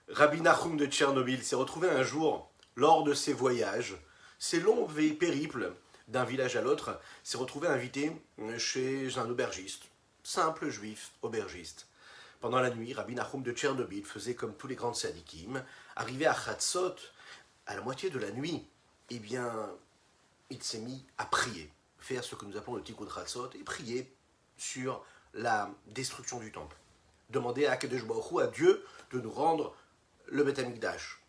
Rabbi Nachum de Tchernobyl s'est retrouvé un jour, lors de ses voyages, ses longs périples d'un village à l'autre, s'est retrouvé invité chez un aubergiste, simple juif aubergiste. Pendant la nuit, Rabbi Nachum de Tchernobyl faisait comme tous les grands tzadikim, arrivé à Chatzot, à la moitié de la nuit, eh bien, il s'est mis à prier, faire ce que nous appelons le Tikkun Chatzot, et prier sur la destruction du temple. Demander à Kadosh Baruch Hu, à Dieu, de nous rendre le Beth Amikdash.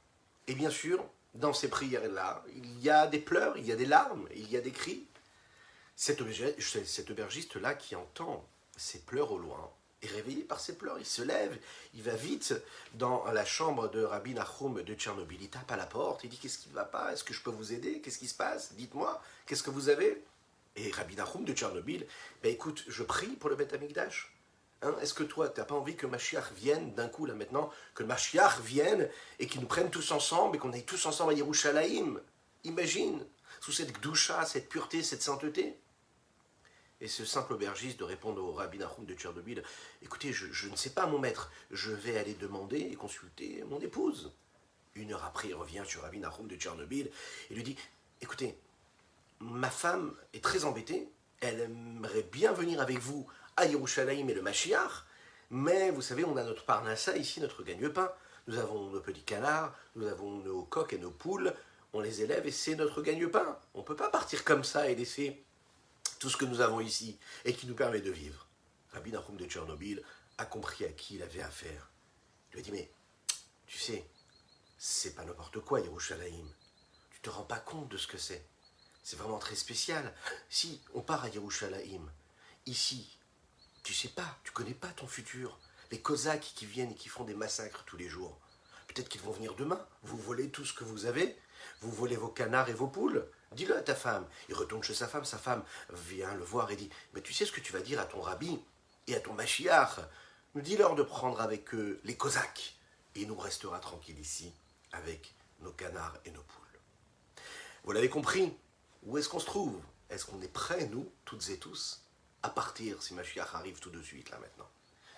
Et bien sûr, dans ces prières-là, il y a des pleurs, il y a des larmes, il y a des cris. Cet aubergiste-là qui entend ces pleurs au loin est réveillé par ces pleurs. Il se lève, il va vite dans la chambre de Rabbi Nachum de Tchernobyl. Il tape à la porte, il dit: qu'est-ce qui ne va pas? Est-ce que je peux vous aider? Qu'est-ce qui se passe? Dites-moi, qu'est-ce que vous avez? Et Rabbi Nachum de Tchernobyl, ben écoute, je prie pour le Beth Amikdash. Hein, est-ce que toi, tu n'as pas envie que Mashiach vienne d'un coup, là maintenant, que Mashiach vienne et qu'il nous prenne tous ensemble et qu'on aille tous ensemble à Yerushalayim? Imagine, sous cette gdoucha, cette pureté, cette sainteté. Et ce simple aubergiste de répondre au Rabbi Nachum de Tchernobyl: écoutez, je ne sais pas, mon maître, je vais aller demander et consulter mon épouse. Une heure après, il revient sur Rabbi Nachum de Tchernobyl et lui dit: écoutez, ma femme est très embêtée, elle aimerait bien venir avec vous à Yerushalayim et le Mashiach, mais vous savez, on a notre parnassa ici, notre gagne-pain. Nous avons nos petits canards, nous avons nos coqs et nos poules, on les élève et c'est notre gagne-pain. On ne peut pas partir comme ça et laisser tout ce que nous avons ici et qui nous permet de vivre. Rabbi Nachum de Tchernobyl a compris à qui il avait affaire. Il lui a dit: mais tu sais, c'est pas n'importe quoi Yerushalayim. Tu te rends pas compte de ce que c'est. C'est vraiment très spécial. Si on part à Yerushalayim, ici, tu sais pas, tu connais pas ton futur. Les Cosaques qui viennent et qui font des massacres tous les jours. Peut-être qu'ils vont venir demain. Vous volez tout ce que vous avez. Vous volez vos canards et vos poules. Dis-le à ta femme. Il retourne chez sa femme vient le voir et dit: mais tu sais ce que tu vas dire à ton rabbi et à ton Mashiach? Dis-leur de prendre avec eux les Cosaques. Et nous restera tranquille ici avec nos canards et nos poules. Vous l'avez compris. Où est-ce qu'on se trouve? Est-ce qu'on est prêts, nous, toutes et tous, à partir si Mashiach arrive tout de suite, là, maintenant?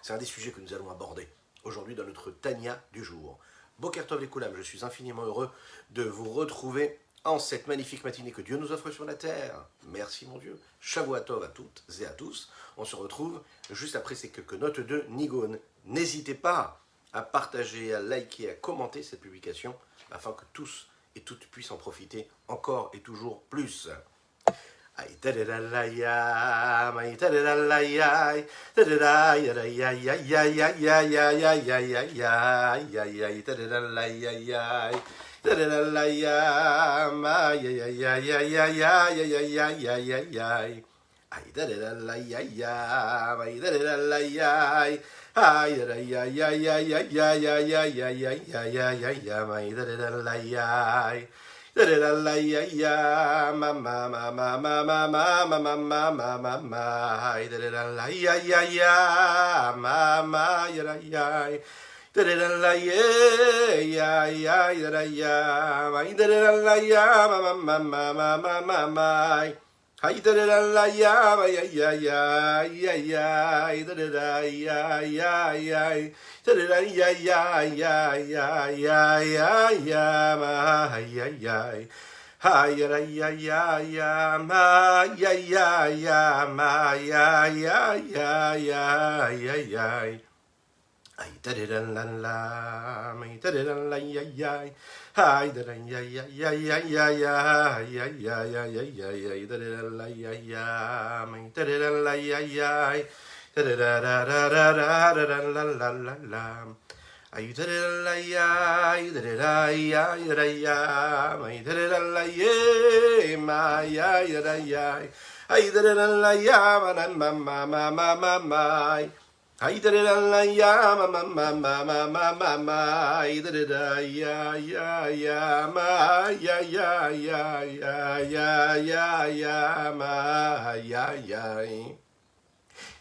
C'est un des sujets que nous allons aborder aujourd'hui dans notre Tania du jour. Boker Tov les Koulam, je suis infiniment heureux de vous retrouver en cette magnifique matinée que Dieu nous offre sur la terre. Merci mon Dieu. Shavua Tov à toutes et à tous. On se retrouve juste après ces quelques notes de Nigun. N'hésitez pas à partager, à liker, à commenter cette publication afin que tous et toutes puissent en profiter encore et toujours plus.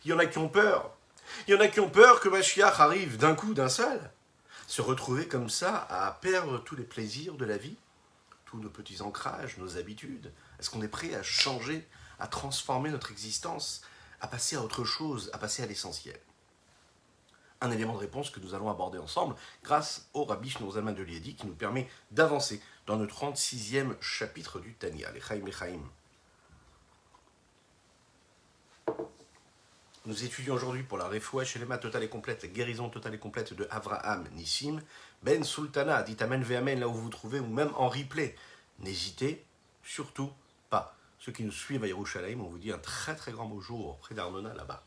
Il y en a qui ont peur. Il y en a qui ont peur que Mashiach arrive d'un coup, d'un seul. Se retrouver comme ça à perdre tous les plaisirs de la vie, tous nos petits ancrages, nos habitudes. Est-ce qu'on est prêt à changer, à transformer notre existence, à passer à autre chose, à passer à l'essentiel? un élément de réponse que nous allons aborder ensemble grâce au Rabbi Shlomo Zalman de Liadi qui nous permet d'avancer dans le 36e chapitre du Tanya, les Chaim. Nous étudions aujourd'hui pour la Refoua Shelema totale et complète, la guérison totale et complète de Avraham Nissim, Ben Sultana, dit Amen Ve'amen là où vous vous trouvez, ou même en replay. N'hésitez surtout pas. Ceux qui nous suivent à Yerushalayim, on vous dit un très très grand bonjour près d'Arnona là-bas.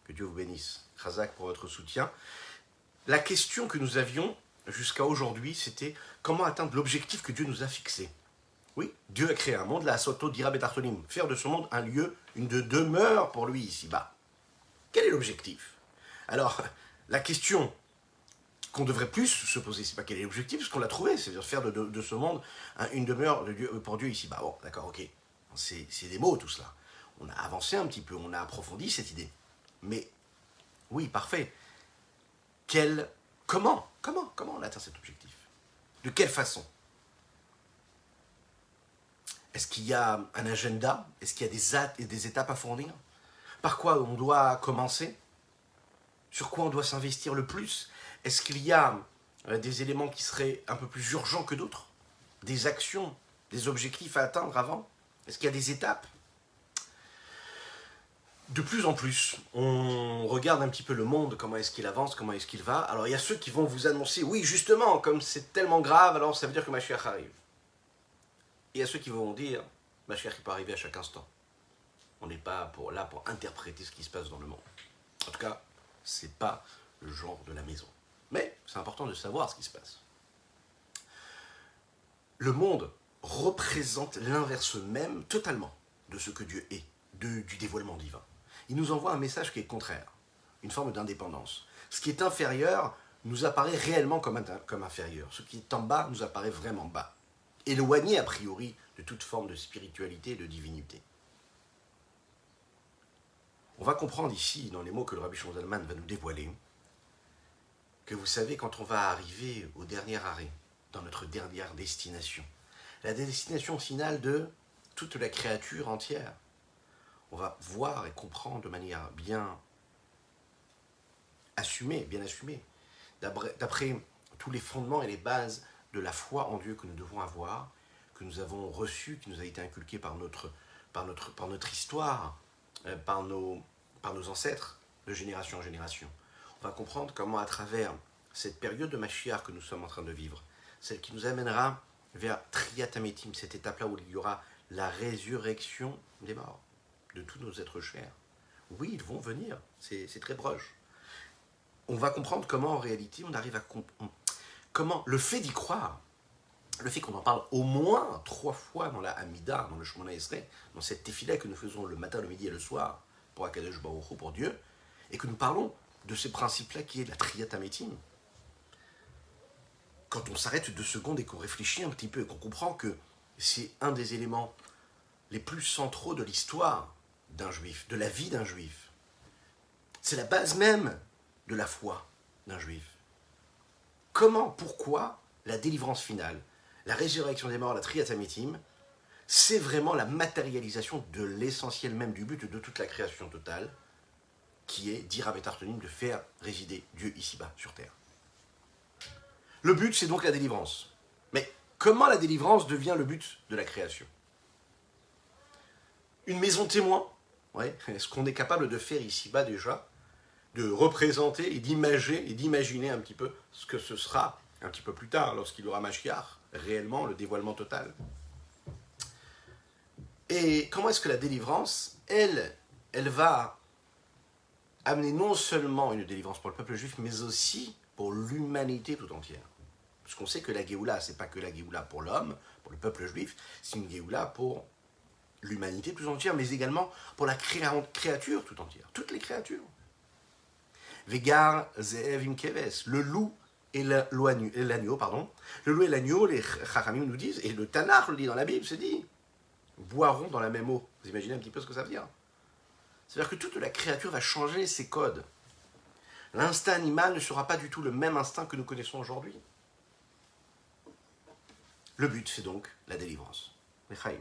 Que Dieu vous bénisse. Chazak pour votre soutien. La question que nous avions jusqu'à aujourd'hui, c'était comment atteindre l'objectif que Dieu nous a fixé. Oui, Dieu a créé un monde, la Soto dira Betartonim, faire de ce monde un lieu, une demeure pour lui ici-bas. Quel est l'objectif? Alors, la question qu'on devrait plus se poser, c'est pas quel est l'objectif, parce qu'on l'a trouvé, c'est-à-dire faire de ce monde une demeure pour Dieu ici-bas. Bon, d'accord, ok, c'est des mots tout cela. On a avancé un petit peu, on a approfondi cette idée. Mais, oui, parfait. Comment on atteint cet objectif? De quelle façon? Est-ce qu'il y a un agenda? Est-ce qu'il y a des étapes à fournir? Par quoi on doit commencer? Sur quoi on doit s'investir le plus? Est-ce qu'il y a des éléments qui seraient un peu plus urgents que d'autres? Des actions, des objectifs à atteindre avant? Est-ce qu'il y a des étapes? De plus en plus, on regarde un petit peu le monde, comment est-ce qu'il avance, comment est-ce qu'il va. Alors il y a ceux qui vont vous annoncer, oui justement, comme c'est tellement grave, alors ça veut dire que Mashiach arrive. Et il y a ceux qui vont dire, Mashiach il peut arriver à chaque instant. On n'est pas là pour interpréter ce qui se passe dans le monde. En tout cas, c'est pas le genre de la maison. Mais c'est important de savoir ce qui se passe. Le monde représente l'inverse même totalement de ce que Dieu est, du dévoilement divin. Il nous envoie un message qui est contraire, une forme d'indépendance. Ce qui est inférieur nous apparaît réellement comme inférieur. Ce qui est en bas nous apparaît vraiment bas. Éloigné a priori de toute forme de spiritualité et de divinité. On va comprendre ici, dans les mots que le Rabbi Shlomo Zalman va nous dévoiler, que vous savez, quand on va arriver au dernier arrêt, dans notre dernière destination, la destination finale de toute la créature entière, on va voir et comprendre de manière bien assumée, d'après tous les fondements et les bases de la foi en Dieu que nous devons avoir, que nous avons reçu, qui nous a été inculqué par notre histoire, par nos ancêtres, de génération en génération. On va comprendre comment, à travers cette période de Mashiach que nous sommes en train de vivre, celle qui nous amènera vers Triyat Ametim, cette étape-là où il y aura la résurrection des morts, de tous nos êtres chers. Oui, ils vont venir, c'est très proche. On va comprendre comment, en réalité, on arrive à comment le fait d'y croire, le fait qu'on en parle au moins 3 fois dans la Hamida, dans le Shemona Esrei, dans cette tefila que nous faisons le matin, le midi et le soir, pour Akadosh Baruch Hu, pour Dieu, et que nous parlons de ces principes-là qui est la Triyat Ametim. Quand on s'arrête 2 secondes et qu'on réfléchit un petit peu et qu'on comprend que c'est un des éléments les plus centraux de l'histoire d'un juif, de la vie d'un juif. C'est la base même de la foi d'un juif. Comment, pourquoi la délivrance finale, la résurrection des morts, la Triyat Ametim, c'est vraiment la matérialisation de l'essentiel même du but de toute la création totale, qui est, dit Rabbi Tartonim, de faire résider Dieu ici-bas, sur terre. Le but, c'est donc la délivrance. Mais comment la délivrance devient le but de la création? Une maison témoin, ouais, est-ce qu'on est capable de faire ici-bas déjà, de représenter et d'imager et d'imaginer un petit peu ce que ce sera un petit peu plus tard, lorsqu'il y aura Mashiach, réellement le dévoilement total. Et comment est-ce que la délivrance, elle va amener non seulement une délivrance pour le peuple juif, mais aussi pour l'humanité tout entière. Parce qu'on sait que la Géoula, c'est pas que la Géoula pour l'homme, pour le peuple juif, c'est une Géoula pour l'humanité tout entière, mais également pour la créature tout entière, toutes les créatures. Vegar Zeev Imkeves, le loup et l'agneau, pardon. Le loup et l'agneau, les Chachamim nous disent, et le Tanakh le dit dans la Bible, c'est dit, boiront dans la même eau. Vous imaginez un petit peu ce que ça veut dire? C'est-à-dire que toute la créature va changer ses codes. L'instinct animal ne sera pas du tout le même instinct que nous connaissons aujourd'hui. Le but, c'est donc la délivrance. Lechaim.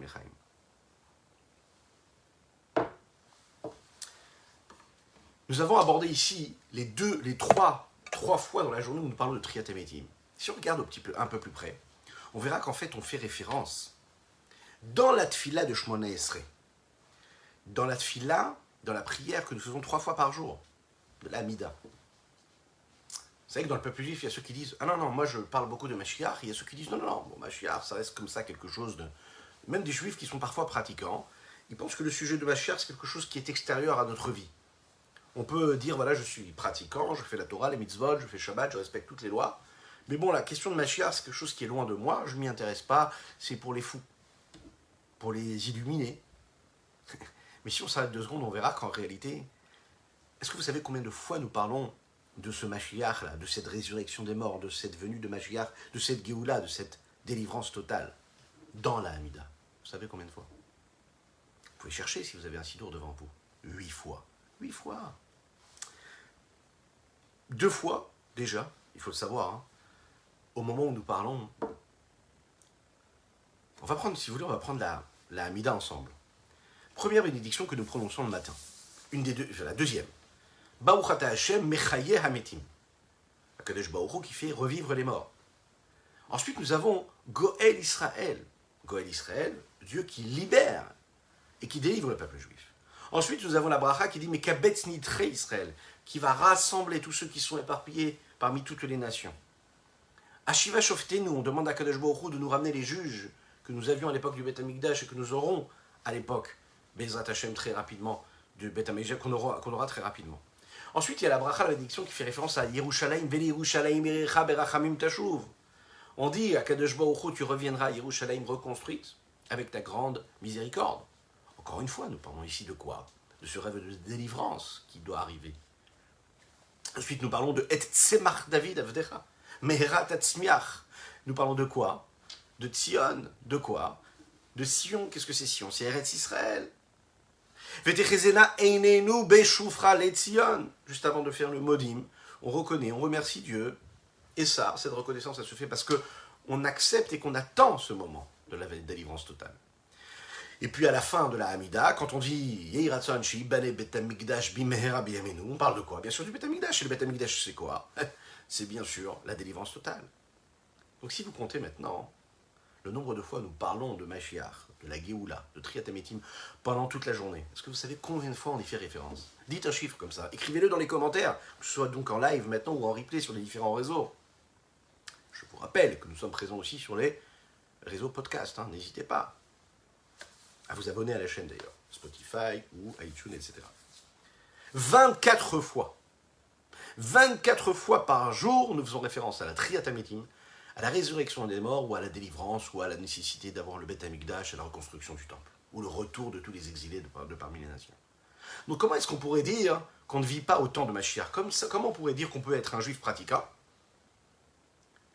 Nous avons abordé ici les 3 3 fois dans la journée où nous parlons de Triat Hametim. Si on regarde un peu plus près, on verra qu'en fait on fait référence dans la tfila de Shmona Esrei, dans la tfila, dans la prière que nous faisons 3 fois par jour, de l'Amida. Vous savez que dans le peuple juif, il y a ceux qui disent « Ah non, non, moi je parle beaucoup de Mashiach », il y a ceux qui disent « Non, non, non, bon, Mashiach, ça reste comme ça quelque chose de... » Même des juifs qui sont parfois pratiquants, ils pensent que le sujet de Mashiach, c'est quelque chose qui est extérieur à notre vie. On peut dire, voilà, je suis pratiquant, je fais la Torah, les mitzvot, je fais Shabbat, je respecte toutes les lois. Mais bon, la question de Mashiach, c'est quelque chose qui est loin de moi, je ne m'y intéresse pas, c'est pour les fous, pour les illuminer. Mais si on s'arrête 2 secondes, on verra qu'en réalité, est-ce que vous savez combien de fois nous parlons de ce Mashiach, là, de cette résurrection des morts, de cette venue de Mashiach, de cette Géoula, de cette délivrance totale, dans la Hamida? Vous savez combien de fois? Vous pouvez chercher si vous avez un sidour devant vous. 8 fois. 8 fois. 2 fois, déjà, il faut le savoir, hein, au moment où nous parlons, on va prendre, si vous voulez, on va prendre la Hamida ensemble. Première bénédiction que nous prononçons le matin. La deuxième. Baruch ata Hashem mechaye hametim. Akadosh Baruch Hu qui fait revivre les morts. Ensuite, nous avons Goël Israël. Goël Israël, Dieu qui libère et qui délivre le peuple juif. Ensuite, nous avons la bracha qui dit Mekabetz nitre Israël, qui va rassembler tous ceux qui sont éparpillés parmi toutes les nations. Ashiva Shoftenu, on demande à Kadosh Baruch Hu de nous ramener les juges que nous avions à l'époque du Beth Amikdash et que nous aurons à l'époque, Bezrat Hashem très rapidement, du Beth Amikdash qu'on aura très rapidement. Ensuite, il y a la bracha, la bénédiction qui fait référence à Yerushalayim, Veli Yerushalayim Erecha Berachamim Tashuv. On dit à Kadosh Baruch Hu, tu reviendras à Yerushalayim reconstruite avec ta grande miséricorde. Encore une fois, nous parlons ici de quoi? De ce rêve de délivrance qui doit arriver. Ensuite, nous parlons de Et Tzemach David Avdecha, Meherat Atzmiach. Nous parlons de quoi? De Tzion. De quoi? De Sion. Qu'est-ce que c'est Sion? C'est Eretz Israël. Vetechezena Einenu Beshufra Letzion. Juste avant de faire le modim, on reconnaît, on remercie Dieu. Et ça, cette reconnaissance, ça se fait parce qu'on accepte et qu'on attend ce moment de la délivrance totale. Et puis à la fin de la Hamida, quand on dit Yehiratson Shibane Betamikdash Bimehera Biyamenu, on parle de quoi? Bien sûr du Betamikdash. Et le Betamikdash, c'est quoi? C'est bien sûr la délivrance totale. Donc si vous comptez maintenant le nombre de fois nous parlons de Mashiach, de la Géoula, de Triat Hametim pendant toute la journée, est-ce que vous savez combien de fois on y fait référence? Dites un chiffre comme ça. Écrivez-le dans les commentaires, que ce soit donc en live maintenant ou en replay sur les différents réseaux. Je vous rappelle que nous sommes présents aussi sur les réseaux podcast. N'hésitez pas à vous abonner à la chaîne d'ailleurs, Spotify ou iTunes, etc. 24 fois. 24 fois par jour, nous faisons référence à la Triat Hametim, à la résurrection des morts, ou à la délivrance, ou à la nécessité d'avoir le Beth Amikdash, à la reconstruction du temple, ou le retour de tous les exilés de parmi les nations. Donc comment est-ce qu'on pourrait dire qu'on ne vit pas au temps de Mashiach? Comment on pourrait dire qu'on peut être un juif pratiquant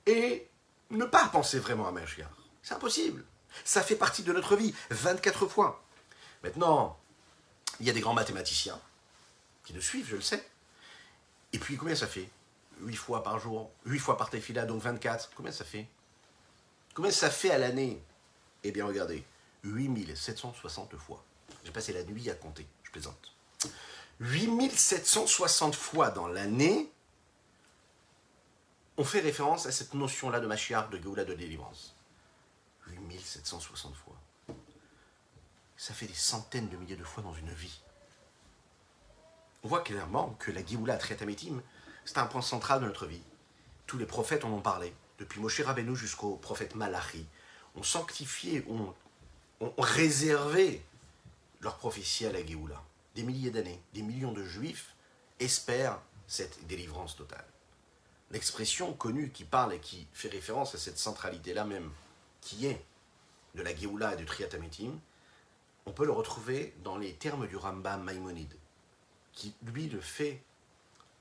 et ne pas penser vraiment à Mashiach? C'est impossible. Ça fait partie de notre vie, 24 fois. Maintenant, il y a des grands mathématiciens qui nous suivent, je le sais. Et puis, combien ça fait? 8 fois par jour, 8 fois par tefila, donc 24. Combien ça fait? Combien ça fait à l'année? Eh bien, regardez, 8760 fois. J'ai passé la nuit à compter, je plaisante. 8760 fois dans l'année, on fait référence à cette notion-là de Mashiach, de Géoula, de délivrance. 8760 fois. Ça fait des centaines de milliers de fois dans une vie. On voit clairement que la Géoula, Triat Hametim, c'est un point central de notre vie. Tous les prophètes en ont parlé, depuis Moshe Rabbeinu jusqu'au prophète Malachi, ont sanctifié, ont réservé leur prophétie à la Géoula. Des milliers d'années, des millions de juifs espèrent cette délivrance totale. L'expression connue qui parle et qui fait référence à cette centralité-là même, qui est de la Géoula et du Triat Hametim, on peut le retrouver dans les termes du Rambam Maïmonide, qui lui le fait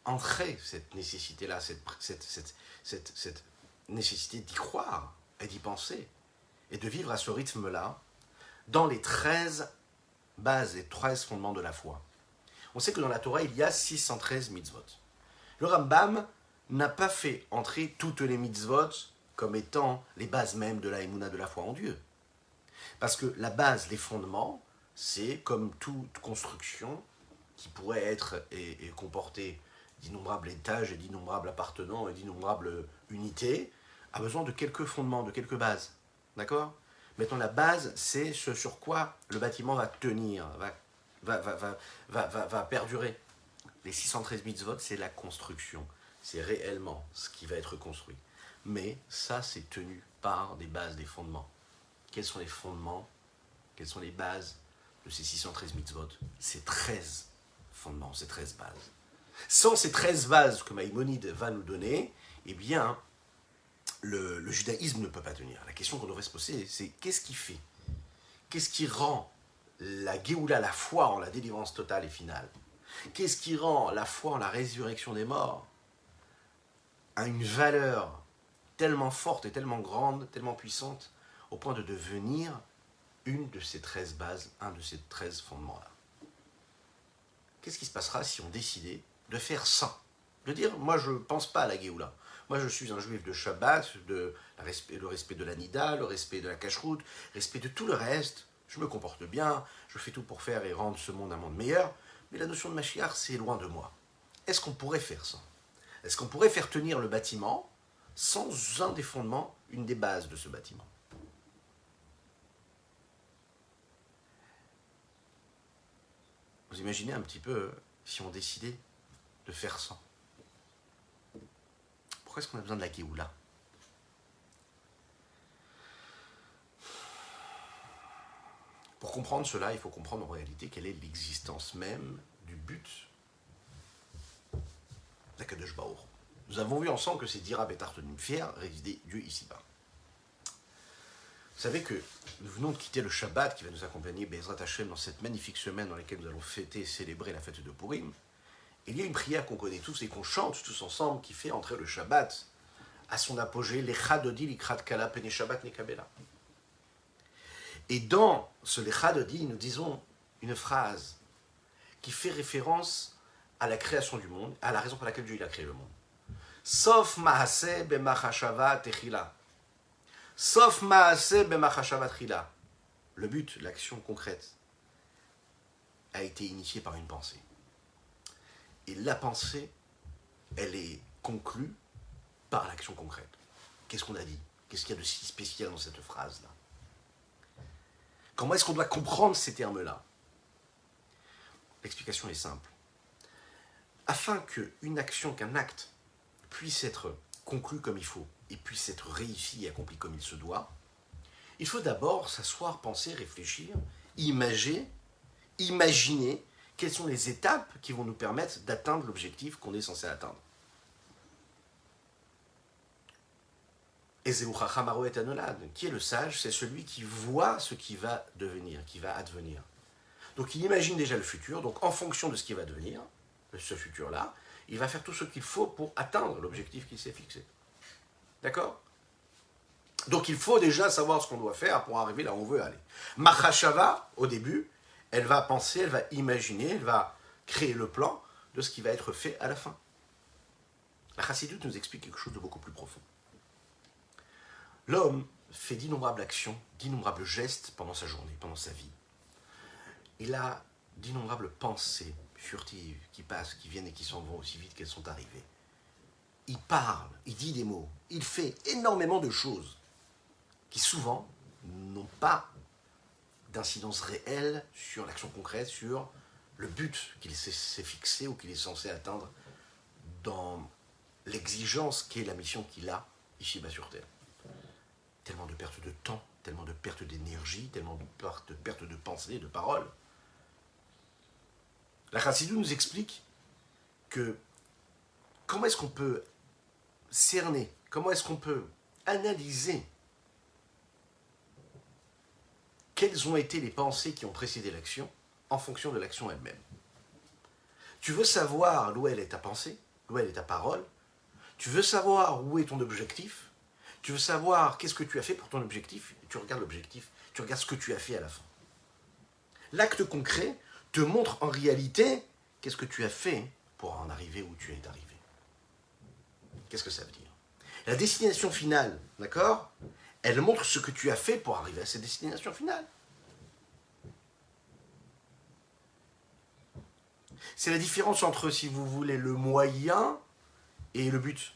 entrer cette nécessité-là, cette nécessité d'y croire et d'y penser, et de vivre à ce rythme-là, dans les 13 bases et 13 fondements de la foi. On sait que dans la Torah, il y a 613 mitzvot. Le Rambam n'a pas fait entrer toutes les mitzvot comme étant les bases même de la émouna, de la foi en Dieu. Parce que la base, les fondements, c'est comme toute construction qui pourrait être et comporter d'innombrables étages et d'innombrables appartenants et d'innombrables unités, a besoin de quelques fondements, de quelques bases. D'accord? Maintenant, la base, c'est ce sur quoi le bâtiment va tenir, va perdurer. Les 613 mitzvot, c'est la construction. C'est réellement ce qui va être construit. Mais ça, c'est tenu par des bases, des fondements. Quels sont les fondements? Quelles sont les bases de ces 613 mitzvot? C'est 13 fondements, c'est 13 bases. Sans ces 13 bases que Maïmonide va nous donner, eh bien, le judaïsme ne peut pas tenir. La question qu'on devrait se poser, c'est qu'est-ce qui fait? Qu'est-ce qui rend la Géoula, la foi en la délivrance totale et finale? Qu'est-ce qui rend la foi en la résurrection des morts à une valeur tellement forte et tellement grande, tellement puissante, au point de devenir une de ces 13 bases, un de ces 13 fondements-là? Qu'est-ce qui se passera si on décidait de faire ça? De dire, moi je ne pense pas à la Géoula. Moi je suis un juif de Shabbat, le respect de la Nida, le respect de la Kashrut, le respect de tout le reste. Je me comporte bien, je fais tout pour faire et rendre ce monde un monde meilleur. Mais la notion de Mashiach, c'est loin de moi. Est-ce qu'on pourrait faire ça? Est-ce qu'on pourrait faire tenir le bâtiment sans un des fondements, une des bases de ce bâtiment? Vous imaginez un petit peu si on décidait de faire ça? Pourquoi est-ce qu'on a besoin de la Géoula? Pour comprendre cela, il faut comprendre en réalité quelle est l'existence même du but d'Akadosh Baruch. Nous avons vu ensemble que c'est Dira Betartonim, fier résider Dieu ici-bas. Vous savez que nous venons de quitter le Shabbat qui va nous accompagner, Bezrat Hashem, dans cette magnifique semaine dans laquelle nous allons fêter et célébrer la fête de Purim. Il y a une prière qu'on connaît tous et qu'on chante tous ensemble qui fait entrer le Shabbat à son apogée, Lecha Dodi Likrat Kala Pene Shabbat Nekabela. Et dans ce Lecha Dodi, nous disons une phrase qui fait référence à la création du monde, à la raison pour laquelle Dieu il a créé le monde. Sauf Maaseh B'machashava Techila. Sauf Maaseh B'machashava Techila. Le but, l'action concrète, a été initiée par une pensée. Et la pensée, elle est conclue par l'action concrète. Qu'est-ce qu'on a dit? Qu'est-ce qu'il y a de si spécial dans cette phrase-là? Comment est-ce qu'on doit comprendre ces termes-là? L'explication est simple. Afin qu'une action, qu'un acte puisse être conclu comme il faut et puisse être réussi et accompli comme il se doit, il faut d'abord s'asseoir, penser, réfléchir, imaginer quelles sont les étapes qui vont nous permettre d'atteindre l'objectif qu'on est censé atteindre. Ezeu Chacham Haroé et Anolad, qui est le sage? C'est celui qui voit ce qui va devenir, qui va advenir. Donc il imagine déjà le futur, donc en fonction de ce qui va devenir, ce futur-là, il va faire tout ce qu'il faut pour atteindre l'objectif qu'il s'est fixé. D'accord? Donc il faut déjà savoir ce qu'on doit faire pour arriver là où on veut aller. Machashava, au début, elle va penser, elle va imaginer, elle va créer le plan de ce qui va être fait à la fin. La Chassidoute nous explique quelque chose de beaucoup plus profond. L'homme fait d'innombrables actions, d'innombrables gestes pendant sa journée, pendant sa vie. Il a d'innombrables pensées furtives qui passent, qui viennent et qui s'en vont aussi vite qu'elles sont arrivées. Il parle, il dit des mots, il fait énormément de choses qui souvent n'ont pas d'incidence réelle sur l'action concrète, sur le but qu'il s'est fixé ou qu'il est censé atteindre dans l'exigence qu'est la mission qu'il a ici-bas sur Terre. Tellement de perte de temps, tellement de perte d'énergie, tellement de perte de pensée, de parole. La Chassidou nous explique que comment est-ce qu'on peut cerner, comment est-ce qu'on peut analyser quelles ont été les pensées qui ont précédé l'action en fonction de l'action elle-même. Tu veux savoir d'où elle est ta pensée, d'où elle est ta parole, tu veux savoir où est ton objectif, tu veux savoir qu'est-ce que tu as fait pour ton objectif, tu regardes l'objectif, tu regardes ce que tu as fait à la fin. L'acte concret te montre en réalité qu'est-ce que tu as fait pour en arriver où tu es arrivé. Qu'est-ce que ça veut dire? La destination finale, d'accord? Elle montre ce que tu as fait pour arriver à cette destination finale. C'est la différence entre, si vous voulez, le moyen et le but.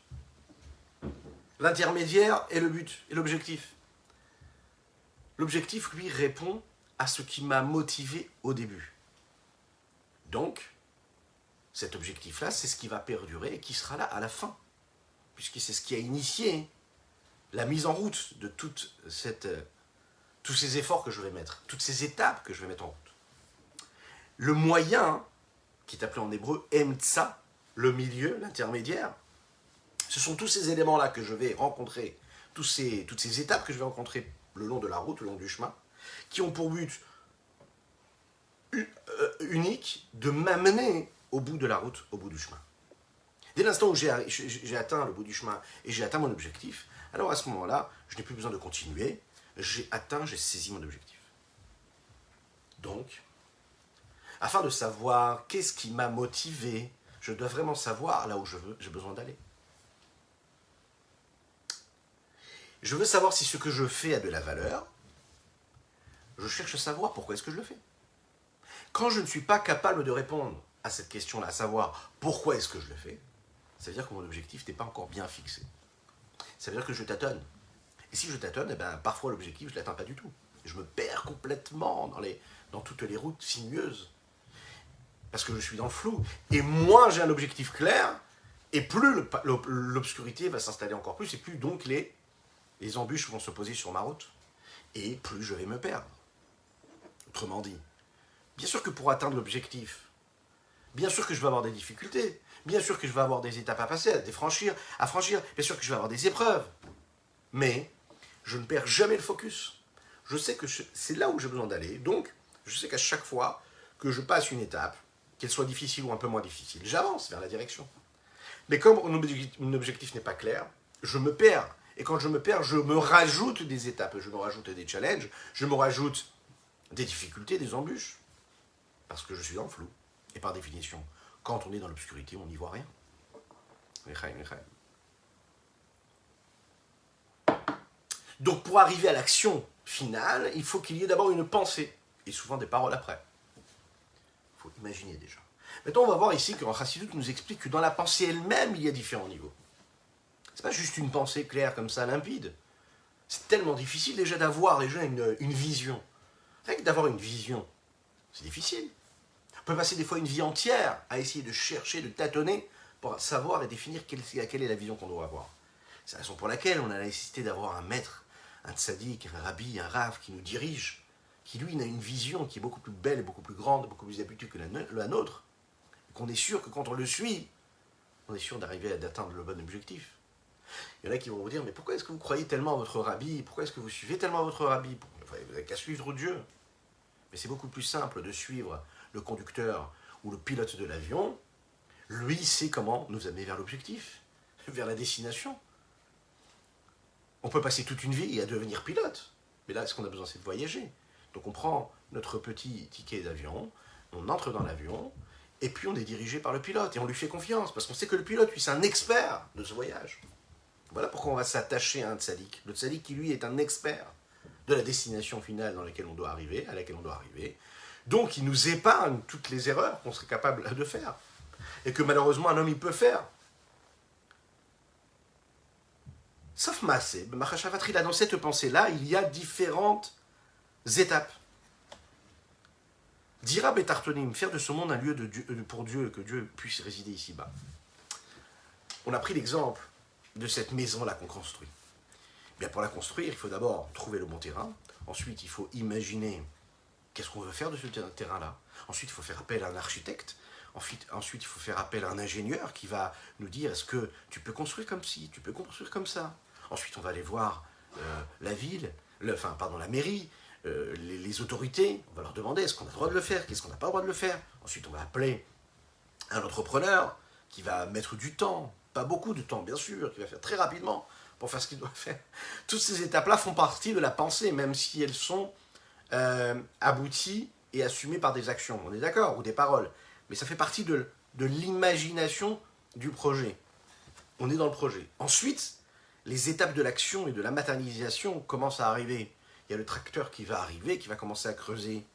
L'intermédiaire et le but, et l'objectif. L'objectif, lui, répond à ce qui m'a motivé au début. Donc, cet objectif-là, c'est ce qui va perdurer et qui sera là à la fin. Puisque c'est ce qui a initié la mise en route de tous ces efforts que je vais mettre, toutes ces étapes que je vais mettre en route. Le moyen, qui est appelé en hébreu emtsa, le milieu, l'intermédiaire, ce sont tous ces éléments-là que je vais rencontrer, toutes ces étapes que je vais rencontrer le long de la route, le long du chemin, qui ont pour but unique de m'amener au bout de la route, au bout du chemin. Dès l'instant où j'ai atteint le bout du chemin et j'ai atteint mon objectif, alors à ce moment-là, je n'ai plus besoin de continuer, j'ai saisi mon objectif. Donc, afin de savoir qu'est-ce qui m'a motivé, je dois vraiment savoir là où j'ai besoin d'aller. Je veux savoir si ce que je fais a de la valeur. Je cherche à savoir pourquoi est-ce que je le fais. Quand je ne suis pas capable de répondre à cette question-là, à savoir pourquoi est-ce que je le fais, ça veut dire que mon objectif n'est pas encore bien fixé. Ça veut dire que je tâtonne. Et si je tâtonne, eh ben, parfois l'objectif, je ne l'atteins pas du tout. Je me perds complètement dans toutes les routes sinueuses. Parce que je suis dans le flou. Et moins j'ai un objectif clair, et plus l'obscurité va s'installer encore plus, et plus donc les embûches vont se poser sur ma route. Et plus je vais me perdre. Autrement dit, bien sûr que pour atteindre l'objectif, bien sûr que je vais avoir des difficultés, bien sûr que je vais avoir des étapes à passer, à franchir, bien sûr que je vais avoir des épreuves. Mais je ne perds jamais le focus. Je sais que c'est là où j'ai besoin d'aller. Donc, je sais qu'à chaque fois que je passe une étape, qu'elle soit difficile ou un peu moins difficile, j'avance vers la direction. Mais comme mon objectif n'est pas clair, je me perds. Et quand je me perds, je me rajoute des étapes, je me rajoute des challenges, je me rajoute des difficultés, des embûches. Parce que je suis dans le flou. Et par définition, quand on est dans l'obscurité, on n'y voit rien. Donc pour arriver à l'action finale, il faut qu'il y ait d'abord une pensée. Et souvent des paroles après. Il faut imaginer déjà. Maintenant, on va voir ici qu'en Chassidut nous explique que dans la pensée elle-même, il y a différents niveaux. C'est pas juste une pensée claire comme ça, limpide. C'est tellement difficile déjà d'avoir déjà une vision. Rien que d'avoir une vision, c'est difficile. On peut passer des fois une vie entière à essayer de chercher, de tâtonner pour savoir et définir quelle est la vision qu'on doit avoir. C'est la raison pour laquelle on a la nécessité d'avoir un maître, un tzaddik, un rabbi, un rav qui nous dirige, qui lui a une vision qui est beaucoup plus belle, beaucoup plus grande, beaucoup plus habituée que la nôtre, et qu'on est sûr que quand on le suit, on est sûr d'atteindre le bon objectif. Il y en a qui vont vous dire, mais pourquoi est-ce que vous croyez tellement à votre rabbi? Pourquoi est-ce que vous suivez tellement votre rabbi? Vous n'avez qu'à suivre Dieu. Mais c'est beaucoup plus simple de suivre le conducteur ou le pilote de l'avion. Lui sait comment nous amener vers l'objectif, vers la destination. On peut passer toute une vie à devenir pilote. Mais là, ce qu'on a besoin, c'est de voyager. Donc on prend notre petit ticket d'avion, on entre dans l'avion, et puis on est dirigé par le pilote, et on lui fait confiance, parce qu'on sait que le pilote, lui, c'est un expert de ce voyage. Voilà pourquoi on va s'attacher à un tzaddik. Le tzaddik qui, lui, est un expert de la destination finale à laquelle on doit arriver. Donc, il nous épargne toutes les erreurs qu'on serait capable de faire. Et que malheureusement, un homme, il peut faire. Sauf Massé, Machachavatri, là, dans cette pensée-là, il y a différentes étapes. Dira Betartonim, faire de ce monde un lieu pour Dieu, que Dieu puisse résider ici-bas. On a pris l'exemple de cette maison-là qu'on construit. Bien, pour la construire, il faut d'abord trouver le bon terrain. Ensuite, il faut imaginer qu'est-ce qu'on veut faire de ce terrain-là. Ensuite, il faut faire appel à un architecte. Ensuite, il faut faire appel à un ingénieur qui va nous dire est-ce que tu peux construire comme ci, tu peux construire comme ça. Ensuite, on va aller voir la ville, la mairie, les autorités. On va leur demander est-ce qu'on a le droit de le faire, qu'est-ce qu'on n'a pas le droit de le faire. Ensuite, on va appeler un entrepreneur qui va mettre du temps, pas beaucoup de temps, bien sûr, qui va faire très rapidement pour faire ce qu'il doit faire. Toutes ces étapes-là font partie de la pensée, même si elles sont abouties et assumées par des actions, on est d'accord, ou des paroles. Mais ça fait partie de l'imagination du projet. On est dans le projet. Ensuite, les étapes de l'action et de la matérialisation commencent à arriver. Il y a le tracteur qui va arriver, qui va commencer à creuser.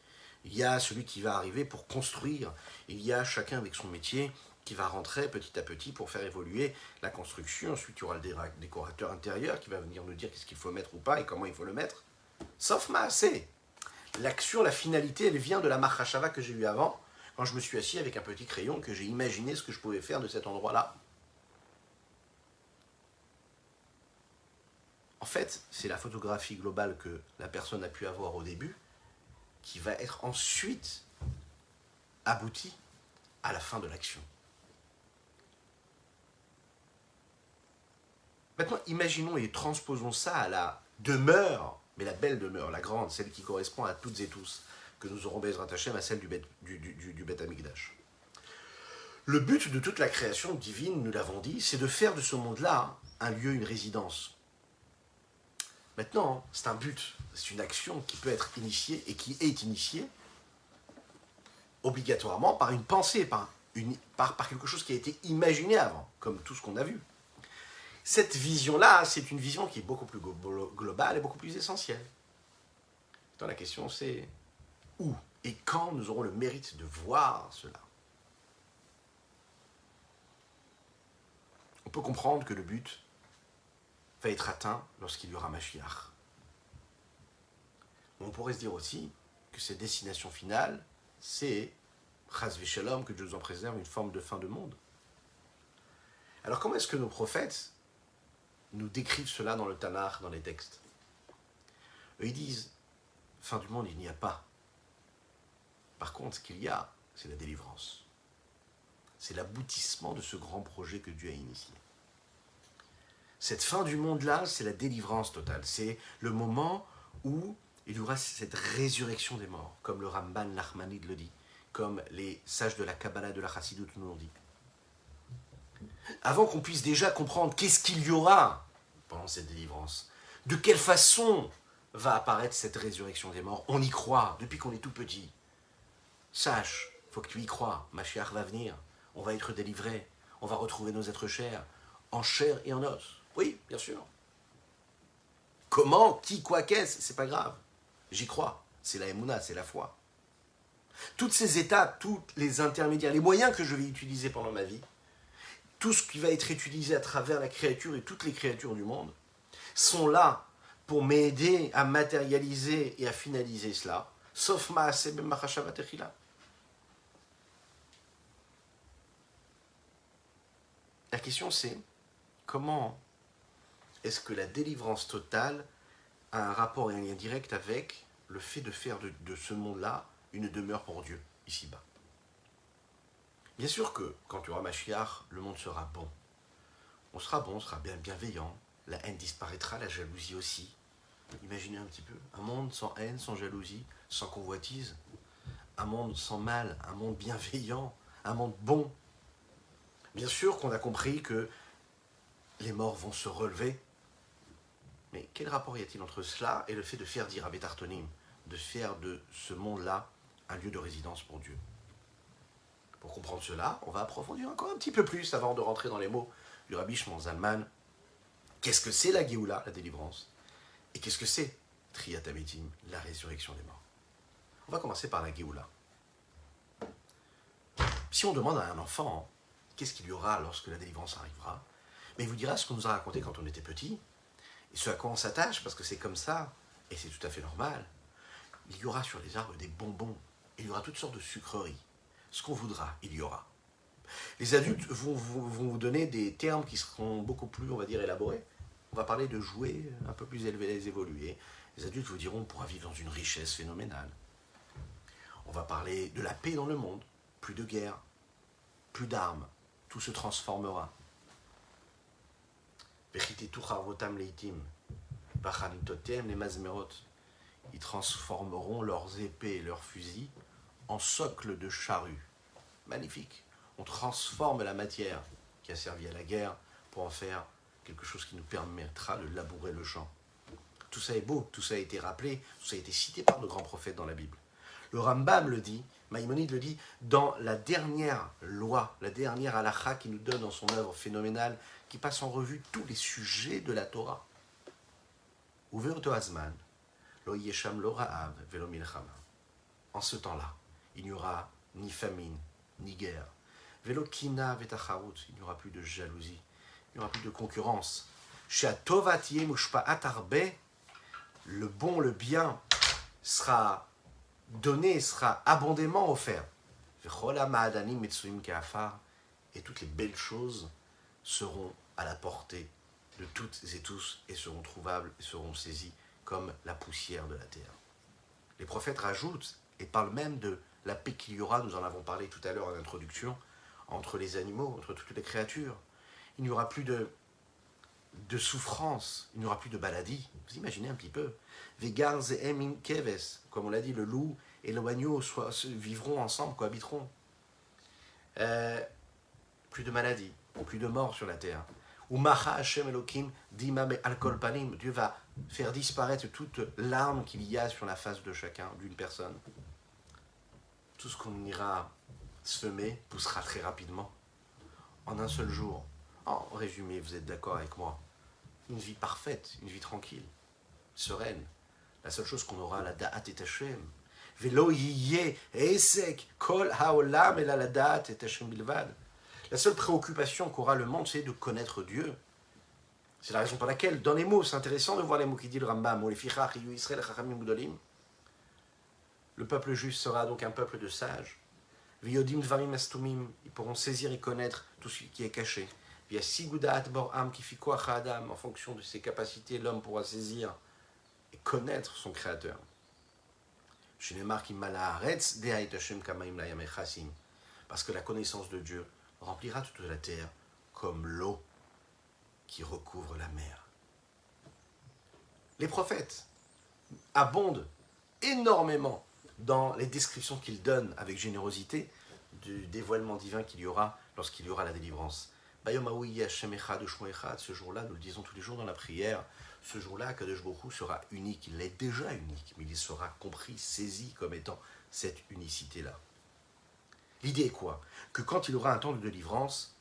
Il y a celui qui va arriver pour construire. Il y a chacun avec son métier qui va rentrer petit à petit pour faire évoluer la construction. Ensuite, il y aura le décorateur intérieur qui va venir nous dire qu'est-ce qu'il faut mettre ou pas et comment il faut le mettre. Sauf Maasé. L'action, la finalité, elle vient de la Mahashava que j'ai eue avant, quand je me suis assis avec un petit crayon, que j'ai imaginé ce que je pouvais faire de cet endroit-là. En fait, c'est la photographie globale que la personne a pu avoir au début, qui va être ensuite aboutie à la fin de l'action. Maintenant, imaginons et transposons ça à la demeure, mais la belle demeure, la grande, celle qui correspond à toutes et tous, que nous aurons Bezrat Hashem à celle du Beth Amikdash. Le but de toute la création divine, nous l'avons dit, c'est de faire de ce monde-là un lieu, une résidence. Maintenant, c'est un but, c'est une action qui peut être initiée et qui est initiée obligatoirement par une pensée, par quelque chose qui a été imaginé avant, comme tout ce qu'on a vu. Cette vision-là, c'est une vision qui est beaucoup plus globale et beaucoup plus essentielle. Donc la question c'est où et quand nous aurons le mérite de voir cela. On peut comprendre que le but va être atteint lorsqu'il y aura Mashiach. On pourrait se dire aussi que cette destination finale, c'est Chas v'Shalom, que Dieu nous en préserve, une forme de fin de monde. Alors comment est-ce que nos prophètes nous décrivent cela dans le Tanakh, dans les textes? Eux, ils disent, fin du monde, il n'y a pas. Par contre, ce qu'il y a, c'est la délivrance. C'est l'aboutissement de ce grand projet que Dieu a initié. Cette fin du monde-là, c'est la délivrance totale. C'est le moment où il y aura cette résurrection des morts, comme le Ramban Nachmanide le dit, comme les sages de la Kabbalah, de la Chassidut nous l'ont dit. Avant qu'on puisse déjà comprendre qu'est-ce qu'il y aura pendant cette délivrance, de quelle façon va apparaître cette résurrection des morts, on y croit depuis qu'on est tout petit. Sache, il faut que tu y crois, Mashiach va venir, on va être délivré, on va retrouver nos êtres chers, en chair et en os. Oui, bien sûr. Comment, qui, quoi, qu'est-ce, c'est pas grave. J'y crois, c'est la émouna, c'est la foi. Tous ces états, tous les intermédiaires, les moyens que je vais utiliser pendant ma vie, tout ce qui va être utilisé à travers la créature et toutes les créatures du monde, sont là pour m'aider à matérialiser et à finaliser cela, sauf Maaseh ben Machashava Techila. La question c'est, comment est-ce que la délivrance totale a un rapport et un lien direct avec le fait de faire de ce monde-là une demeure pour Dieu, ici-bas? Bien sûr que quand tu auras Mashiach, le monde sera bon. On sera bien bienveillant, la haine disparaîtra, la jalousie aussi. Imaginez un petit peu, un monde sans haine, sans jalousie, sans convoitise, un monde sans mal, un monde bienveillant, un monde bon. Bien sûr qu'on a compris que les morts vont se relever, mais quel rapport y a-t-il entre cela et le fait de faire dire à Betartonim, de faire de ce monde-là un lieu de résidence pour Dieu? Pour comprendre cela, on va approfondir encore un petit peu plus avant de rentrer dans les mots du Rabbi Shimon Zalman. Qu'est-ce que c'est la Géoula, la délivrance? Et qu'est-ce que c'est Triyat Hametim, la résurrection des morts? On va commencer par la Géoula. Si on demande à un enfant qu'est-ce qu'il y aura lorsque la délivrance arrivera, mais il vous dira ce qu'on nous a raconté quand on était petit, et ce à quoi on s'attache, parce que c'est comme ça, et c'est tout à fait normal. Il y aura sur les arbres des bonbons, il y aura toutes sortes de sucreries. Ce qu'on voudra, il y aura. Les adultes vont vous donner des termes qui seront beaucoup plus, on va dire, élaborés. On va parler de jouets un peu plus élevés, évolués. Les adultes vous diront on pourra vivre dans une richesse phénoménale. On va parler de la paix dans le monde. Plus de guerre, plus d'armes. Tout se transformera. Ils transformeront leurs épées et leurs fusils en socle de charrue. Magnifique. On transforme la matière qui a servi à la guerre pour en faire quelque chose qui nous permettra de labourer le champ. Tout ça est beau, tout ça a été rappelé, tout ça a été cité par nos grands prophètes dans la Bible. Le Rambam le dit, Maïmonide le dit, dans la dernière loi, la dernière halakha qui nous donne dans son œuvre phénoménale, qui passe en revue tous les sujets de la Torah. Uveoto azman, lo yesham lo ra'av velo milchama. En ce temps-là, il n'y aura ni famine, ni guerre. Velokina vetacharut, il n'y aura plus de jalousie, il n'y aura plus de concurrence. Sheatovat mushpa'at arbe, le bon, le bien sera donné, sera abondamment offert. Vechol ha'ma'adanim metsuim ke'afar, et toutes les belles choses seront à la portée de toutes et tous et seront trouvables et seront saisies comme la poussière de la terre. Les prophètes rajoutent et parlent même de la paix qu'il y aura, nous en avons parlé tout à l'heure en introduction, entre les animaux, entre toutes les créatures. Il n'y aura plus de souffrance, il n'y aura plus de maladie. Vous imaginez un petit peu. Vegar ze'em im keves, comme on l'a dit, le loup et l'agneau vivront ensemble, cohabiteront. Plus de maladie, plus de mort sur la terre. Umacha Hashem Elokim dimam alkol panim. Dieu va faire disparaître toute larme qu'il y a sur la face de chacun, d'une personne. Tout ce qu'on ira semer poussera très rapidement, en un seul jour. En résumé, vous êtes d'accord avec moi, une vie parfaite, une vie tranquille, sereine. La seule chose qu'on aura, la da'at et Hashem. Velo yiyeh esek kol haolam ela la da'at et Hashem bilvad. La seule préoccupation qu'aura le monde, c'est de connaître Dieu. C'est la raison pour laquelle, dans les mots, c'est intéressant de voir les mots qui dit le Rambam, le peuple juif sera donc un peuple de sages. Viodim dvarim astumim, ils pourront saisir et connaître tout ce qui est caché. Via sigudat boram qui fit adam, en fonction de ses capacités, l'homme pourra saisir et connaître son Créateur. Parce que la connaissance de Dieu remplira toute la terre comme l'eau qui recouvre la mer. Les prophètes abondent énormément dans les descriptions qu'ils donnent avec générosité du dévoilement divin qu'il y aura lorsqu'il y aura la délivrance. Ce jour-là, nous le disons tous les jours dans la prière, ce jour-là, Kadosh Baruch Hu sera unique. Il est déjà unique, mais il sera compris, saisi comme étant cette unicité-là. L'idée est quoi? Que quand il aura un temps de délivrance,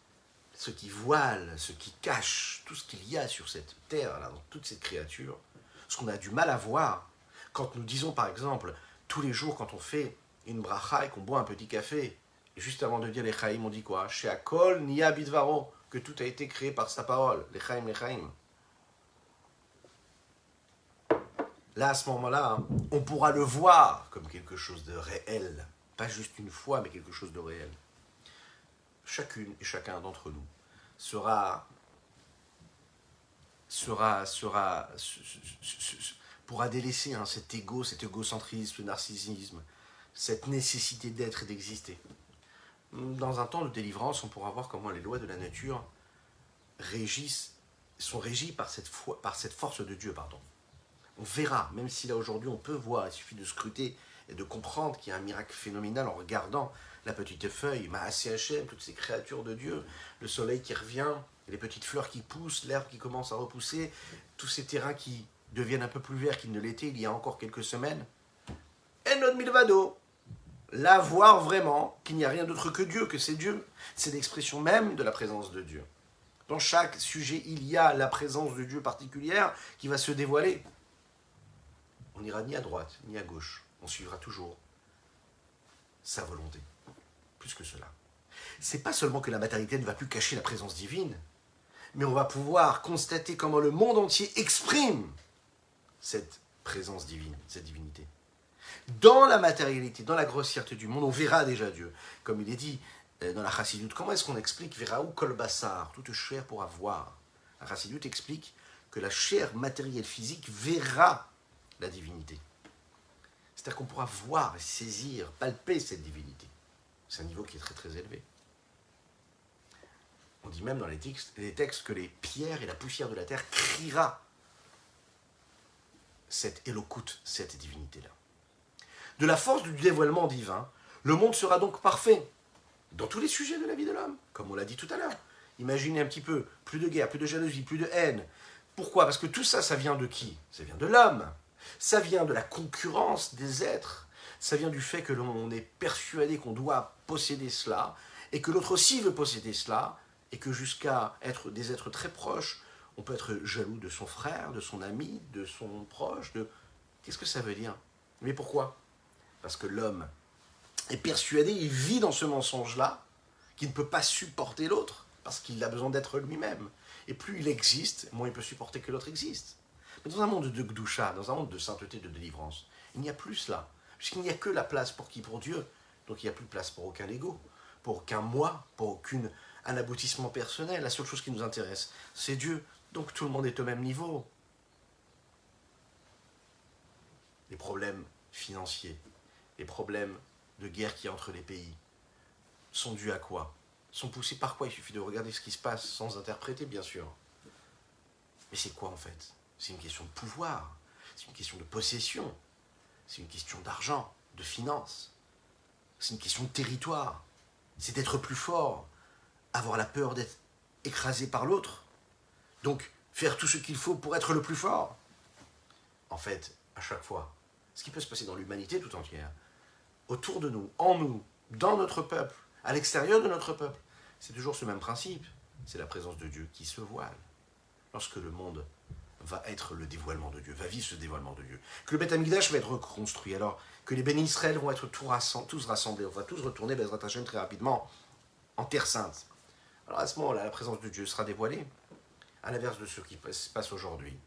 ce qui voile, ce qui cache, tout ce qu'il y a sur cette terre-là, dans toute cette créature, ce qu'on a du mal à voir, quand nous disons par exemple, tous les jours quand on fait une bracha et qu'on boit un petit café, et juste avant de dire les chaim, on dit quoi? Sheakol niya bidvaro, que tout a été créé par sa parole, les chaim. Là, à ce moment-là, on pourra le voir comme quelque chose de réel. Pas juste une fois, mais quelque chose de réel. Chacune et chacun d'entre nous pourra délaisser cet égocentrisme, ce narcissisme, cette nécessité d'être et d'exister. Dans un temps de délivrance, on pourra voir comment les lois de la nature sont régies par cette force de Dieu. On verra, même si là aujourd'hui on peut voir, il suffit de scruter et de comprendre qu'il y a un miracle phénoménal en regardant la petite feuille, Maaseh Hashem, toutes ces créatures de Dieu, le soleil qui revient, les petites fleurs qui poussent, l'herbe qui commence à repousser, tous ces terrains qui deviennent un peu plus verts qu'ils ne l'étaient il y a encore quelques semaines. Enod milvado, là voir vraiment qu'il n'y a rien d'autre que Dieu, que c'est Dieu. C'est l'expression même de la présence de Dieu. Dans chaque sujet, il y a la présence de Dieu particulière qui va se dévoiler. On n'ira ni à droite, ni à gauche. On suivra toujours sa volonté. Plus que cela. C'est pas seulement que la matérialité ne va plus cacher la présence divine, mais on va pouvoir constater comment le monde entier exprime cette présence divine, cette divinité. Dans la matérialité, dans la grossièreté du monde, on verra déjà Dieu. Comme il est dit dans la Chassidut, comment est-ce qu'on explique Veraou kol basar, toute chair pourra voir. La Chassidut explique que la chair matérielle physique verra la divinité. C'est-à-dire qu'on pourra voir, saisir, palper cette divinité. C'est un niveau qui est très très élevé. On dit même dans les textes que les pierres et la poussière de la terre criera cette éloquente, cette divinité-là. De la force du dévoilement divin, le monde sera donc parfait dans tous les sujets de la vie de l'homme, comme on l'a dit tout à l'heure. Imaginez un petit peu, plus de guerre, plus de jalousie, plus de haine. Pourquoi? Parce que tout ça, ça vient de qui? Ça vient de l'homme. Ça vient de la concurrence des êtres. Ça vient du fait que l'on est persuadé qu'on doit posséder cela, et que l'autre aussi veut posséder cela, et que jusqu'à être des êtres très proches, on peut être jaloux de son frère, de son ami, de son proche, de... Qu'est-ce que ça veut dire? Mais pourquoi? Parce que l'homme est persuadé, il vit dans ce mensonge-là, qu'il ne peut pas supporter l'autre, parce qu'il a besoin d'être lui-même. Et plus il existe, moins il peut supporter que l'autre existe. Mais dans un monde de Gdusha, dans un monde de sainteté, de délivrance, il n'y a plus cela. Puisqu'il n'y a que la place pour qui? Pour Dieu. Donc il n'y a plus de place pour aucun ego, pour aucun moi, pour aucun aboutissement personnel. La seule chose qui nous intéresse, c'est Dieu. Donc tout le monde est au même niveau. Les problèmes financiers, les problèmes de guerre qu'il y a entre les pays, sont dus à quoi? Sont poussés par quoi? Il suffit de regarder ce qui se passe, sans interpréter bien sûr. Mais c'est quoi en fait? C'est une question de pouvoir, c'est une question de possession, c'est une question d'argent, de finance, c'est une question de territoire, c'est d'être plus fort, avoir la peur d'être écrasé par l'autre, donc faire tout ce qu'il faut pour être le plus fort. En fait, à chaque fois, ce qui peut se passer dans l'humanité tout entière, autour de nous, en nous, dans notre peuple, à l'extérieur de notre peuple, c'est toujours ce même principe, c'est la présence de Dieu qui se voile. Lorsque le monde va être le dévoilement de Dieu, va vivre ce dévoilement de Dieu, que le Beth Amikdash va être reconstruit, alors que les bénis Israël vont être tous rassemblés, on va tous retourner Bezrat Hashem très rapidement en Terre Sainte. Alors à ce moment-là, la présence de Dieu sera dévoilée, à l'inverse de ce qui se passe aujourd'hui.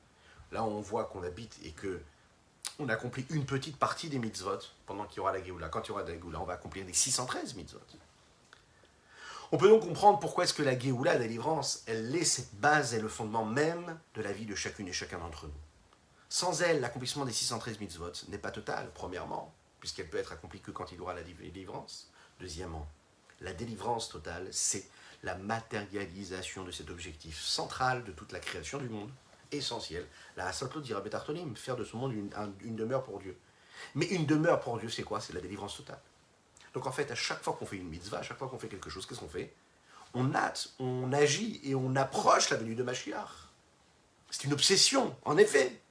Là, on voit qu'on habite et que on accomplit une petite partie des mitzvot pendant qu'il y aura la Géoula. Quand il y aura la Géoula, on va accomplir les 613 mitzvot. On peut donc comprendre pourquoi est-ce que la Géoula, la délivrance, elle est cette base et le fondement même de la vie de chacune et chacun d'entre nous. Sans elle, l'accomplissement des 613 mitzvot n'est pas total, premièrement, puisqu'elle peut être accomplie que quand il y aura la délivrance. Deuxièmement, la délivrance totale, c'est la matérialisation de cet objectif central de toute la création du monde, essentiel. La Hasalto dira Betartonim, faire de ce monde une demeure pour Dieu. Mais une demeure pour Dieu, c'est quoi? C'est la délivrance totale. Donc en fait, à chaque fois qu'on fait une mitzvah, à chaque fois qu'on fait quelque chose, qu'est-ce qu'on fait? On hâte, on agit et on approche la venue de Mashiach. C'est une obsession, en effet.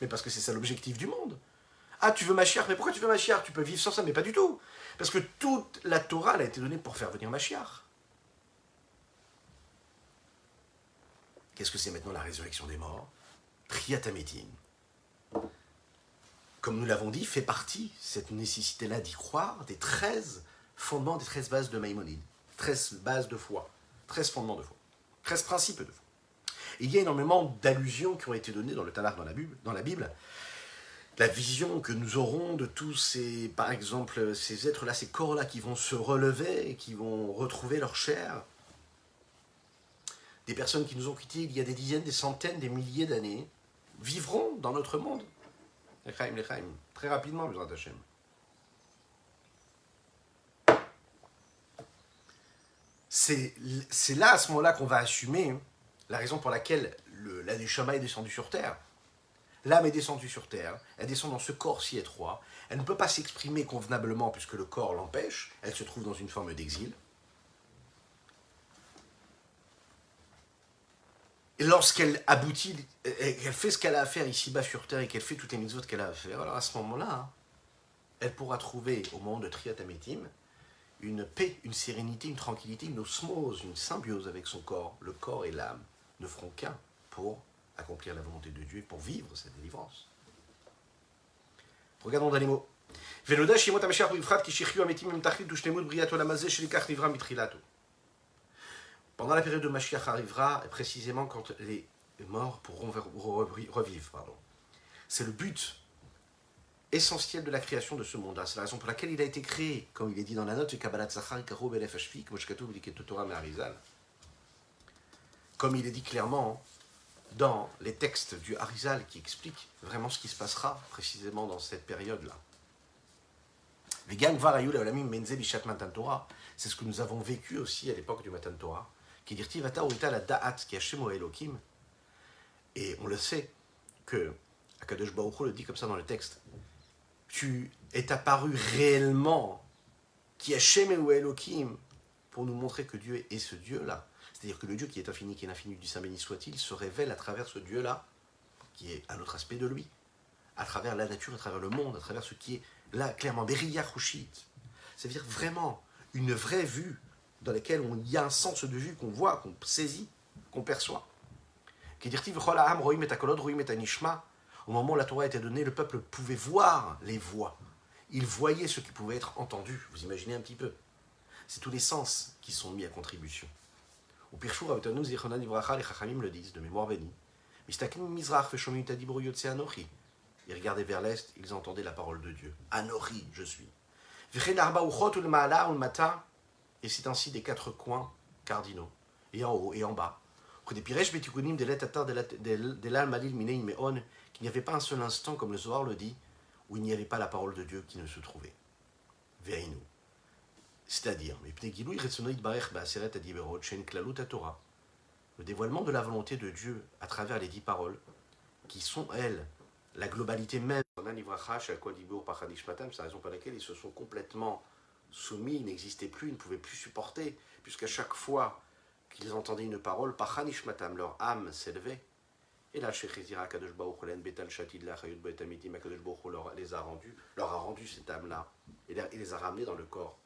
Mais parce que c'est ça l'objectif du monde. Ah, tu veux Mashiach, mais pourquoi tu veux Mashiach? Tu peux vivre sans ça, mais pas du tout. Parce que toute la Torah elle a été donnée pour faire venir Mashiach. Qu'est-ce que c'est maintenant la résurrection des morts? Triyat Hametim. Comme nous l'avons dit, fait partie, cette nécessité-là d'y croire, des 13 fondements, des 13 bases de Maïmonide. 13 bases de foi. 13 fondements de foi. 13 principes de foi. Et il y a énormément d'allusions qui ont été données dans le Tanakh, dans la Bible. La vision que nous aurons de tous ces, par exemple, ces êtres-là, ces corps-là qui vont se relever et qui vont retrouver leur chair. Des personnes qui nous ont quittés il y a des dizaines, des centaines, des milliers d'années, vivront dans notre monde. L'Echaim, très rapidement, Bezrat Hashem. C'est là, à ce moment-là, qu'on va assumer la raison pour laquelle la Neshama est descendue sur Terre. L'âme est descendue sur Terre, elle descend dans ce corps si étroit, elle ne peut pas s'exprimer convenablement puisque le corps l'empêche, elle se trouve dans une forme d'exil. Et lorsqu'elle aboutit, qu'elle fait ce qu'elle a à faire ici-bas sur Terre et qu'elle fait toutes les mitzvot qu'elle a à faire, alors à ce moment-là, elle pourra trouver au moment de Triyat Hametim une paix, une sérénité, une tranquillité, une osmose, une symbiose avec son corps. Le corps et l'âme ne feront qu'un pour accomplir la volonté de Dieu et pour vivre cette délivrance. Regardons dans les mots. Pendant la période de Mashiach arrivera, précisément quand les morts pourront revivre. C'est le but essentiel de la création de ce monde-là. C'est la raison pour laquelle il a été créé, comme il est dit dans la note, comme il est dit clairement dans les textes du Harizal qui expliquent vraiment ce qui se passera précisément dans cette période-là. C'est ce que nous avons vécu aussi à l'époque du Matan Torah. Et on le sait que Akadosh Baruch Hu le dit comme ça dans le texte. Tu es apparu réellement qui Hashem ou Elohim pour nous montrer que Dieu est ce Dieu-là. C'est-à-dire que le Dieu qui est infini, qui est l'infini du Saint béni soit-il, se révèle à travers ce Dieu-là, qui est un autre aspect de lui, à travers la nature, à travers le monde, à travers ce qui est là, clairement, Beriya Khushit. C'est-à-dire vraiment une vraie vue dans laquelle il y a un sens de vue qu'on voit, qu'on saisit, qu'on perçoit. Au moment où la Torah était donnée, le peuple pouvait voir les voix. Il voyait ce qui pouvait être entendu. Vous imaginez un petit peu. C'est tous les sens qui sont mis à contribution. Au Pirchour, Avotanu Zichronan Ivracha, les Chachamim le disent, de mémoire bénie. Mistakim Mizrach Veshomim Tadibur Yotse Anochi. Ils regardaient vers l'est, ils entendaient la parole de Dieu. Anochi, je suis. V'chen arba uchot ul ma'ala ul mata. Et c'est ainsi des quatre coins cardinaux, et en haut et en bas. Qu'il n'y avait pas un seul instant, comme le Zohar le dit, où il n'y avait pas la parole de Dieu qui ne se trouvait. Ve'inu. C'est-à-dire, le dévoilement de la volonté de Dieu à travers les 10 paroles, qui sont, elles, la globalité même. C'est la raison pour laquelle ils se sont complètement soumis, ils n'existaient plus, ils ne pouvaient plus supporter, puisqu'à chaque fois qu'ils entendaient une parole, leur âme s'élevait. Et là, Kadosh Baruch leur a rendu cette âme-là, et les a ramenés dans le corps,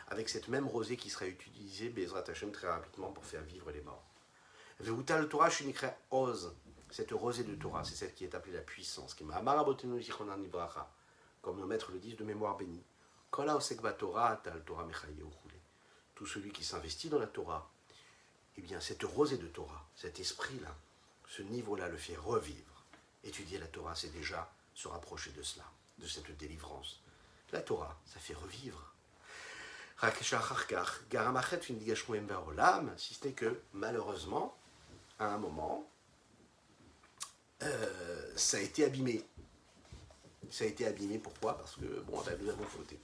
avec cette même rosée qui sera utilisée, Bezrat Hashem, très rapidement pour faire vivre les morts. Veutal Torah Shinikra Oz, cette rosée de Torah, c'est celle qui est appelée la puissance, qui m'a comme nos maîtres le disent de mémoire bénie. Tout celui qui s'investit dans la Torah, eh bien cette rosée de Torah, cet esprit-là, ce niveau-là le fait revivre. Étudier la Torah, c'est déjà se rapprocher de cela, de cette délivrance. La Torah, ça fait revivre. Si ce n'est que, malheureusement, à un moment, ça a été abîmé. Ça a été abîmé, pourquoi? Parce que, bon, nous avons fauté.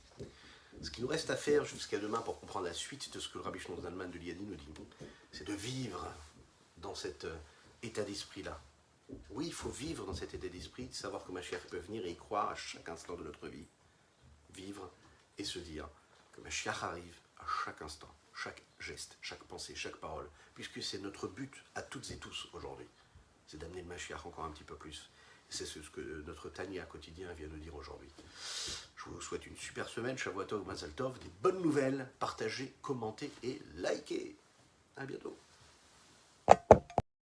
Ce qu'il nous reste à faire jusqu'à demain pour comprendre la suite de ce que le Rabbi Shlomo Zalman de Liadi nous dit, c'est de vivre dans cet état d'esprit-là. Oui, il faut vivre dans cet état d'esprit, de savoir que Mashiach peut venir et y croire à chaque instant de notre vie. Vivre et se dire que Mashiach arrive à chaque instant, chaque geste, chaque pensée, chaque parole, puisque c'est notre but à toutes et tous aujourd'hui. C'est d'amener le Mashiach encore un petit peu plus. C'est ce que notre Tania quotidien vient de dire aujourd'hui. Je vous souhaite une super semaine, Shavua Tov, Mazal Tov, des bonnes nouvelles, partagez, commentez et likez. À bientôt.